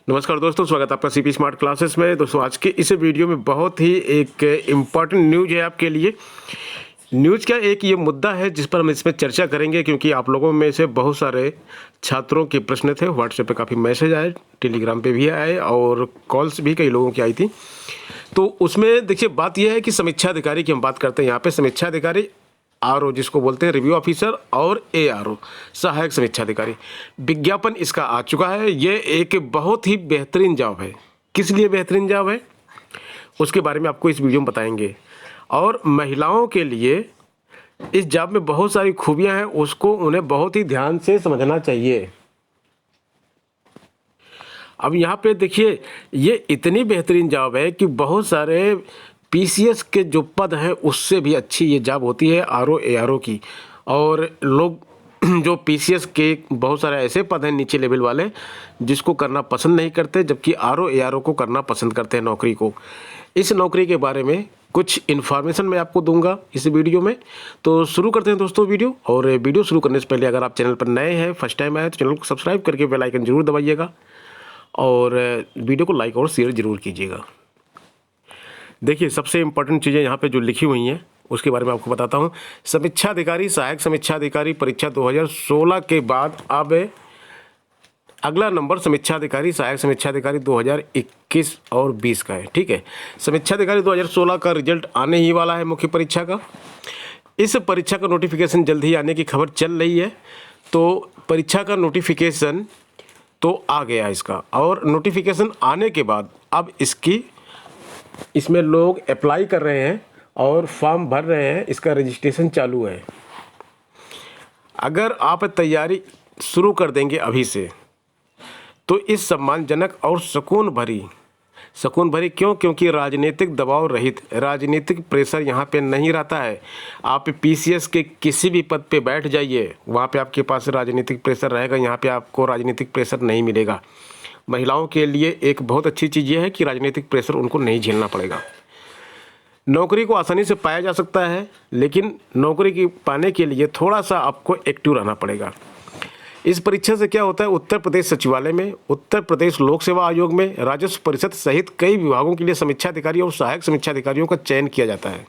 नमस्कार दोस्तों, स्वागत है आपका सीपी स्मार्ट क्लासेस में। दोस्तों आज के इस वीडियो में बहुत ही एक इम्पॉर्टेंट न्यूज़ है आपके लिए। न्यूज़ का एक ये मुद्दा है जिस पर हम इसमें चर्चा करेंगे, क्योंकि आप लोगों में से बहुत सारे छात्रों के प्रश्न थे। व्हाट्सएप पे काफ़ी मैसेज आए, टेलीग्राम पे भी आए और कॉल्स भी कई लोगों की आई थी। तो उसमें देखिए बात यह है कि समीक्षा अधिकारी की हम बात करते हैं। यहाँ पे समीक्षा अधिकारी आरओ जिसको बोलते हैं रिव्यू ऑफिसर और एआरओ सहायक समीक्षा अधिकारी, विज्ञापन इसका आ चुका है। ये एक बहुत ही बेहतरीन जॉब है। किस लिए बेहतरीन जॉब है उसके बारे में आपको इस वीडियो में बताएंगे। और महिलाओं के लिए इस जॉब में बहुत सारी खूबियां हैं, उसको उन्हें बहुत ही ध्यान से समझना चाहिए। अब यहाँ पे देखिए, ये इतनी बेहतरीन जॉब है कि बहुत सारे पीसीएस के जो पद हैं उससे भी अच्छी ये जॉब होती है आरओ एआरओ की। और लोग जो पीसीएस के बहुत सारे ऐसे पद हैं नीचे लेवल वाले जिसको करना पसंद नहीं करते, जबकि आरओ एआरओ को करना पसंद करते हैं नौकरी को। इस नौकरी के बारे में कुछ इन्फॉर्मेशन मैं आपको दूंगा इस वीडियो में। तो शुरू करते हैं दोस्तों वीडियो। और वीडियो शुरू करने से पहले अगर आप चैनल पर नए हैं, फर्स्ट टाइम आए, तो चैनल को सब्सक्राइब करके बेल आइकन जरूर दबाइएगा और वीडियो को लाइक और शेयर जरूर कीजिएगा। देखिए सबसे इम्पोर्टेंट चीज़ें यहाँ पे जो लिखी हुई हैं उसके बारे में आपको बताता हूँ। समीक्षा अधिकारी सहायक समीक्षा अधिकारी परीक्षा 2016 के बाद अब अगला नंबर समीक्षा अधिकारी सहायक समीक्षा अधिकारी 2021 और 20 का है। ठीक है, समीक्षा अधिकारी 2016 का रिजल्ट आने ही वाला है मुख्य परीक्षा का। इस परीक्षा का नोटिफिकेशन जल्द ही आने की खबर चल रही है। तो परीक्षा का नोटिफिकेशन तो आ गया इसका, और नोटिफिकेशन आने के बाद अब इसमें लोग अप्लाई कर रहे हैं और फॉर्म भर रहे हैं। इसका रजिस्ट्रेशन चालू है। अगर आप तैयारी शुरू कर देंगे अभी से तो इस सम्मानजनक और सुकून भरी क्यों? क्योंकि राजनीतिक दबाव रहित, राजनीतिक प्रेशर यहाँ पे नहीं रहता है। आप पीसीएस के किसी भी पद पे बैठ जाइए, वहाँ पे आपके पास राजनीतिक प्रेशर रहेगा। यहाँ पे आपको राजनीतिक प्रेशर नहीं मिलेगा। महिलाओं के लिए एक बहुत अच्छी चीज़ ये है कि राजनीतिक प्रेशर उनको नहीं झेलना पड़ेगा। नौकरी को आसानी से पाया जा सकता है, लेकिन नौकरी की पाने के लिए थोड़ा सा आपको एक्टिव रहना पड़ेगा। इस परीक्षा से क्या होता है, उत्तर प्रदेश सचिवालय में, उत्तर प्रदेश लोक सेवा आयोग में, राजस्व परिषद सहित कई विभागों के लिए समीक्षा अधिकारी और सहायक समीक्षा अधिकारियों का चयन किया जाता है।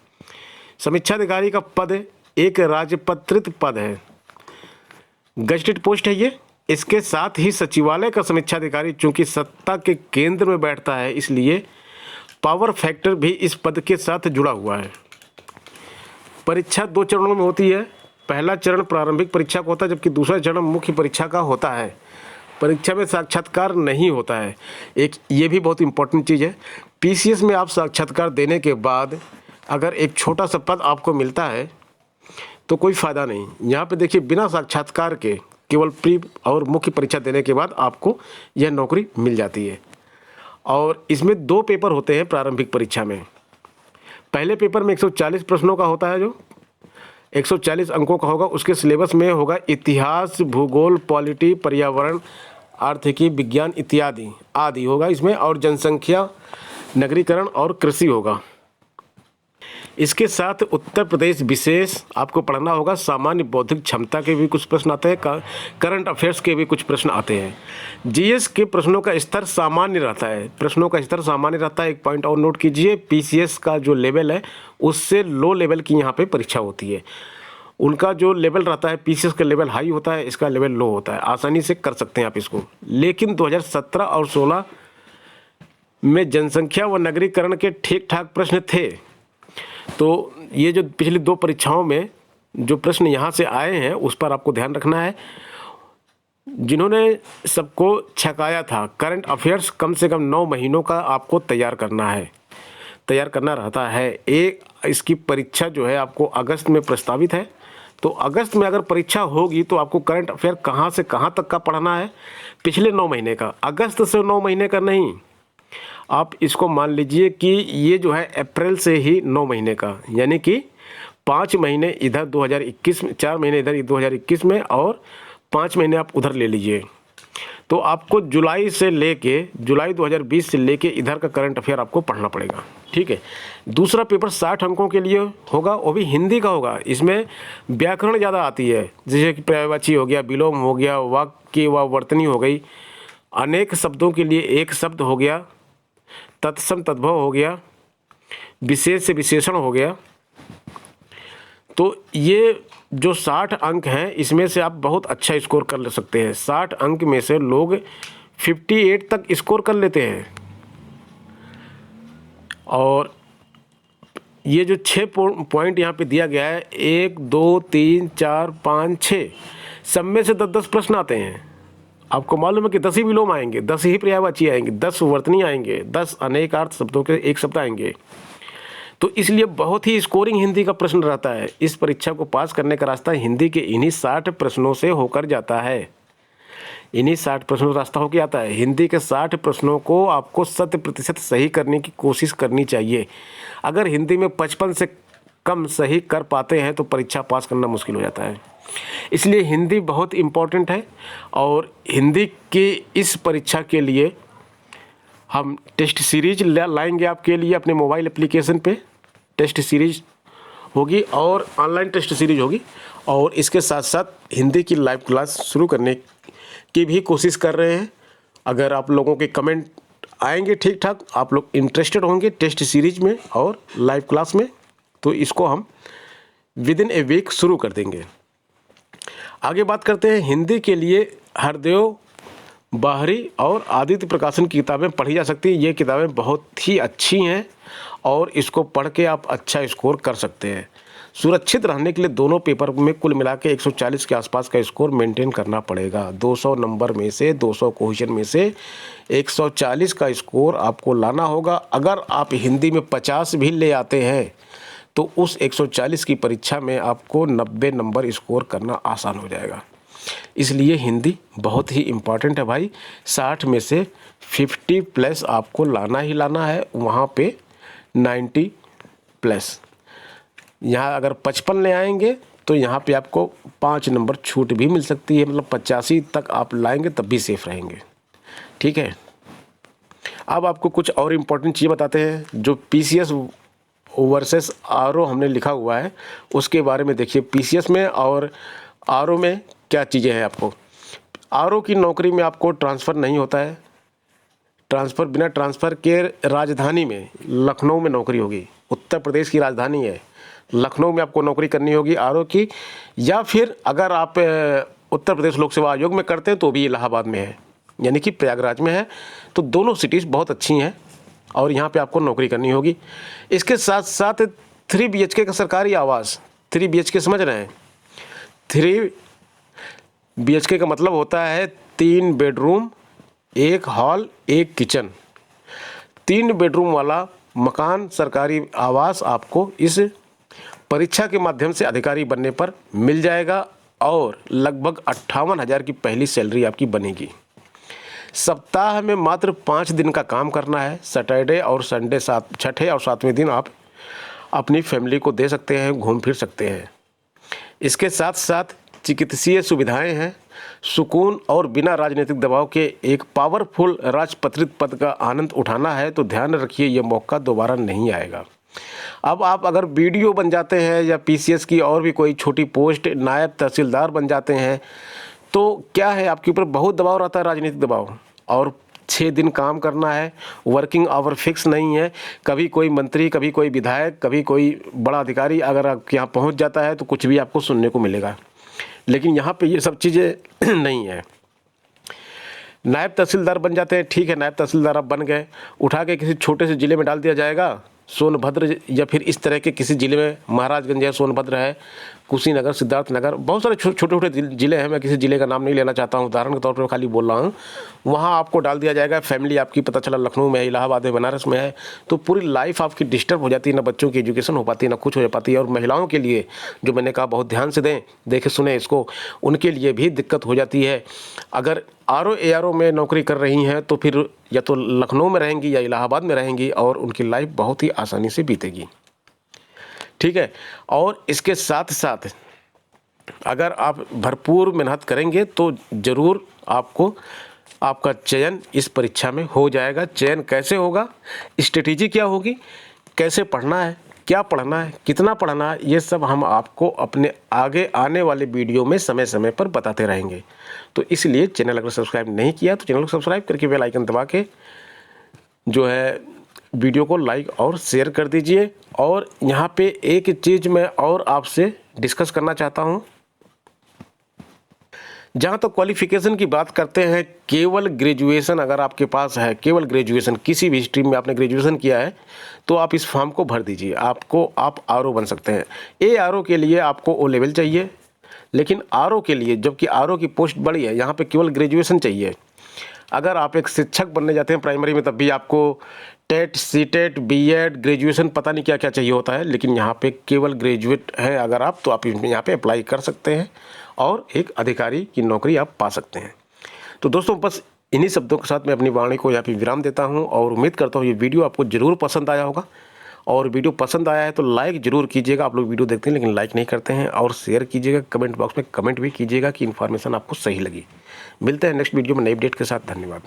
समीक्षा अधिकारी का पद एक राजपत्रित पद है, गजटेड पोस्ट है ये। इसके साथ ही सचिवालय का समीक्षा अधिकारी चूंकि सत्ता के केंद्र में बैठता है, इसलिए पावर फैक्टर भी इस पद के साथ जुड़ा हुआ है। परीक्षा 2 चरणों में होती है। पहला चरण प्रारंभिक परीक्षा का होता है, जबकि दूसरा चरण मुख्य परीक्षा का होता है। परीक्षा में साक्षात्कार नहीं होता है। एक ये भी बहुत इंपॉर्टेंट चीज़ है। पीसीएस में आप साक्षात्कार देने के बाद अगर एक छोटा सा पद आपको मिलता है तो कोई फ़ायदा नहीं। यहाँ पे देखिए, बिना साक्षात्कार के केवल प्री और मुख्य परीक्षा देने के बाद आपको यह नौकरी मिल जाती है। और इसमें 2 पेपर होते हैं प्रारंभिक परीक्षा में। पहले पेपर में 140 प्रश्नों का होता है, जो 140 अंकों का होगा। उसके सिलेबस में होगा इतिहास, भूगोल, पॉलिटी, पर्यावरण, आर्थिकी, विज्ञान इत्यादि आदि होगा इसमें, और जनसंख्या, नगरीकरण और कृषि होगा। इसके साथ उत्तर प्रदेश विशेष आपको पढ़ना होगा। सामान्य बौद्धिक क्षमता के भी कुछ प्रश्न आते हैं, करंट अफेयर्स के भी कुछ प्रश्न आते हैं। जीएस के प्रश्नों का स्तर सामान्य रहता है, एक पॉइंट और नोट कीजिए। पीसीएस का जो लेवल है उससे लो लेवल की यहाँ पे परीक्षा होती है। उनका जो लेवल रहता है, पीसीएस का लेवल हाई होता है, इसका लेवल लो होता है। आसानी से कर सकते हैं आप इसको। लेकिन 2017 और 16 में जनसंख्या व नगरीकरण के ठीक ठाक प्रश्न थे। तो ये जो पिछली 2 परीक्षाओं में जो प्रश्न यहाँ से आए हैं उस पर आपको ध्यान रखना है। जिन्होंने सबको छकाया था, करंट अफेयर्स कम से कम 9 महीनों का आपको तैयार करना रहता है। इसकी परीक्षा जो है आपको अगस्त में प्रस्तावित है। तो अगस्त में अगर परीक्षा होगी तो आपको करंट अफेयर कहाँ से कहाँ तक का पढ़ना है, पिछले 9 महीने का, अगस्त से 9 महीने का नहीं। आप इसको मान लीजिए कि ये जो है अप्रैल से ही 9 महीने का, यानी कि 5 महीने इधर 2021 में, 4 महीने इधर 2021 में और 5 महीने आप उधर ले लीजिए। तो आपको जुलाई 2020 से लेके इधर का करंट अफेयर आपको पढ़ना पड़ेगा। ठीक है। दूसरा पेपर 60 अंकों के लिए होगा, वो भी हिंदी का होगा। इसमें व्याकरण ज़्यादा आती है, जैसे कि पर्यायवाची हो गया, विलोम हो गया, वाक्य व वर्तनी हो गई, अनेक शब्दों के लिए एक शब्द हो गया, तत्सम तद्भव हो गया, विशेष से विशेषण हो गया। तो ये जो 60 अंक हैं इसमें से आप बहुत अच्छा स्कोर कर ले सकते हैं। 60 अंक में से लोग 58 तक स्कोर कर लेते हैं। और ये जो 6 पॉइंट यहाँ पे दिया गया है, 1 2 3 4 5 6, सब में से 10-10 प्रश्न आते हैं। आपको मालूम है कि 10 ही विलोम आएंगे, 10 ही पर्यायवाची आएंगे, 10 वर्तनी आएंगे, 10 अनेकार्थ शब्दों के एक शब्द आएंगे। तो इसलिए बहुत ही स्कोरिंग हिंदी का प्रश्न रहता है। इस परीक्षा को पास करने का रास्ता हिंदी के इन्हीं 60 प्रश्नों से होकर जाता है। इन्हीं 60 प्रश्नों का रास्ता होकर आता है। हिंदी के 60 प्रश्नों को आपको 100% सही करने की कोशिश करनी चाहिए। अगर हिंदी में 55 से कम सही कर पाते हैं तो परीक्षा पास करना मुश्किल हो जाता है। इसलिए हिंदी बहुत इम्पोर्टेंट है। और हिंदी की इस परीक्षा के लिए हम टेस्ट सीरीज लाएंगे आपके लिए। अपने मोबाइल एप्लीकेशन पे टेस्ट सीरीज होगी और ऑनलाइन टेस्ट सीरीज होगी। और इसके साथ साथ हिंदी की लाइव क्लास शुरू करने की भी कोशिश कर रहे हैं। अगर आप लोगों के कमेंट आएंगे ठीक ठाक, आप लोग इंटरेस्टेड होंगे टेस्ट सीरीज में और लाइव क्लास में, तो इसको हम विदिन ए वीक शुरू कर देंगे। आगे बात करते हैं हिंदी के लिए हरदेव बाहरी और आदित्य प्रकाशन की किताबें पढ़ी जा सकती हैं। ये किताबें बहुत ही अच्छी हैं और इसको पढ़ के आप अच्छा स्कोर कर सकते हैं। सुरक्षित रहने के लिए दोनों पेपर में कुल मिला के 140 के आसपास का स्कोर मेंटेन करना पड़ेगा। 200 नंबर में से 200 क्वेश्चन में से 140 का स्कोर आपको लाना होगा। अगर आप हिंदी में 50 भी ले आते हैं तो उस 140 की परीक्षा में आपको 90 नंबर स्कोर करना आसान हो जाएगा। इसलिए हिंदी बहुत ही इम्पॉर्टेंट है भाई। 60 में से 50 प्लस आपको लाना ही लाना है, वहाँ पे 90 प्लस। यहाँ अगर 55 ले आएंगे तो यहाँ पे आपको 5 नंबर छूट भी मिल सकती है, मतलब 85 तक आप लाएंगे तब भी सेफ रहेंगे। ठीक है, अब आपको कुछ और इम्पोर्टेंट चीज़ बताते हैं। जो PCS वर्सेस RO हमने लिखा हुआ है उसके बारे में देखिए। PCS में और RO में क्या चीज़ें हैं। आपको RO की नौकरी में आपको ट्रांसफ़र नहीं होता है। ट्रांसफ़र बिना ट्रांसफ़र के राजधानी में लखनऊ में नौकरी होगी। उत्तर प्रदेश की राजधानी है, लखनऊ में आपको नौकरी करनी होगी RO की। या फिर अगर आप उत्तर प्रदेश लोक सेवा आयोग में करते हैं तो भी इलाहाबाद में है, यानी कि प्रयागराज में है। तो दोनों सिटीज़ बहुत अच्छी हैं और यहाँ पे आपको नौकरी करनी होगी। इसके साथ साथ 3 BHK का सरकारी आवास, 3 BHK समझ रहे हैं। 3 BHK का मतलब होता है 3 बेडरूम, 1 हॉल, 1 किचन। 3 बेडरूम वाला मकान सरकारी आवास आपको इस परीक्षा के माध्यम से अधिकारी बनने पर मिल जाएगा और लगभग 58,000 की पहली सैलरी आपकी बनेगी। सप्ताह में मात्र 5 दिन का काम करना है। सैटरडे और संडे, छठे और 7वें दिन आप अपनी फैमिली को दे सकते हैं, घूम फिर सकते हैं। इसके साथ साथ चिकित्सीय सुविधाएं हैं। सुकून और बिना राजनीतिक दबाव के एक पावरफुल राजपत्रित पद का आनंद उठाना है तो ध्यान रखिए ये मौका दोबारा नहीं आएगा। अब आप अगर BDO बन जाते हैं या PCS की और भी कोई छोटी पोस्ट, नायब तहसीलदार बन जाते हैं तो क्या है, आपके ऊपर बहुत दबाव रहता है, राजनीतिक दबाव। और 6 दिन काम करना है, वर्किंग आवर फिक्स नहीं है। कभी कोई मंत्री, कभी कोई विधायक, कभी कोई बड़ा अधिकारी अगर आपके यहाँ पहुँच जाता है तो कुछ भी आपको सुनने को मिलेगा। लेकिन यहाँ पे ये सब चीज़ें नहीं है। नायब तहसीलदार बन जाते हैं, ठीक है, नायब तहसीलदार आप बन गए, उठा के किसी छोटे से ज़िले में डाल दिया जाएगा, सोनभद्र या फिर इस तरह के किसी ज़िले में, महाराजगंज है, सोनभद्र है, कुशीनगर, सिद्धार्थनगर, बहुत सारे छोटे छोटे ज़िले हैं। मैं किसी ज़िले का नाम नहीं लेना चाहता हूँ, उदाहरण के तौर पर खाली बोल रहा हूँ। वहाँ आपको डाल दिया जाएगा। फैमिली आपकी पता चला लखनऊ में है, इलाहाबाद में, बनारस में है, तो पूरी लाइफ आपकी डिस्टर्ब हो जाती है। ना बच्चों की एजुकेशन हो पाती है, ना कुछ हो पाती है। और महिलाओं के लिए, जो मैंने कहा बहुत ध्यान से दें, देखे सुने इसको, उनके लिए भी दिक्कत हो जाती है। अगर RO ARO में नौकरी कर रही हैं तो फिर या तो लखनऊ में रहेंगी या इलाहाबाद में रहेंगी और उनकी लाइफ बहुत ही आसानी से बीतेगी। ठीक है, और इसके साथ साथ अगर आप भरपूर मेहनत करेंगे तो ज़रूर आपको आपका चयन इस परीक्षा में हो जाएगा। चयन कैसे होगा, स्ट्रेटेजी क्या होगी, कैसे पढ़ना है, क्या पढ़ना है, कितना पढ़ना है, ये सब हम आपको अपने आगे आने वाले वीडियो में समय समय पर बताते रहेंगे। तो इसलिए चैनल अगर सब्सक्राइब नहीं किया तो चैनल को सब्सक्राइब करके बेल आइकन दबा के जो है वीडियो को लाइक और शेयर कर दीजिए। और यहाँ पे एक चीज़ मैं और आपसे डिस्कस करना चाहता हूँ। जहाँ तो क्वालिफ़िकेशन की बात करते हैं, केवल ग्रेजुएशन अगर आपके पास है, केवल ग्रेजुएशन किसी भी स्ट्रीम में आपने ग्रेजुएशन किया है तो आप इस फॉर्म को भर दीजिए, आप आरओ बन सकते हैं। ARO के लिए आपको O लेवल चाहिए, लेकिन RO के लिए, जबकि RO की पोस्ट बड़ी है, यहाँ पे केवल ग्रेजुएशन चाहिए। अगर आप एक शिक्षक बनने जाते हैं प्राइमरी में, तब भी आपको टेट, सीटेट, BEd, ग्रेजुएशन पता नहीं क्या क्या चाहिए होता है, लेकिन यहाँ पे केवल ग्रेजुएट है अगर आप, तो आप यहाँ पे अप्लाई कर सकते हैं और एक अधिकारी की नौकरी आप पा सकते हैं। तो दोस्तों, बस इन्हीं शब्दों के साथ मैं अपनी वाणी को यहाँ पे विराम देता हूँ और उम्मीद करता हूँ ये वीडियो आपको ज़रूर पसंद आया होगा। और वीडियो पसंद आया है तो लाइक ज़रूर कीजिएगा। आप लोग वीडियो देखते हैं लेकिन लाइक नहीं करते हैं। और शेयर कीजिएगा, कमेंट बॉक्स में कमेंट भी कीजिएगा कि इन्फॉर्मेशन आपको सही लगी। मिलते हैं नेक्स्ट वीडियो में नई अपडेट के साथ। धन्यवाद।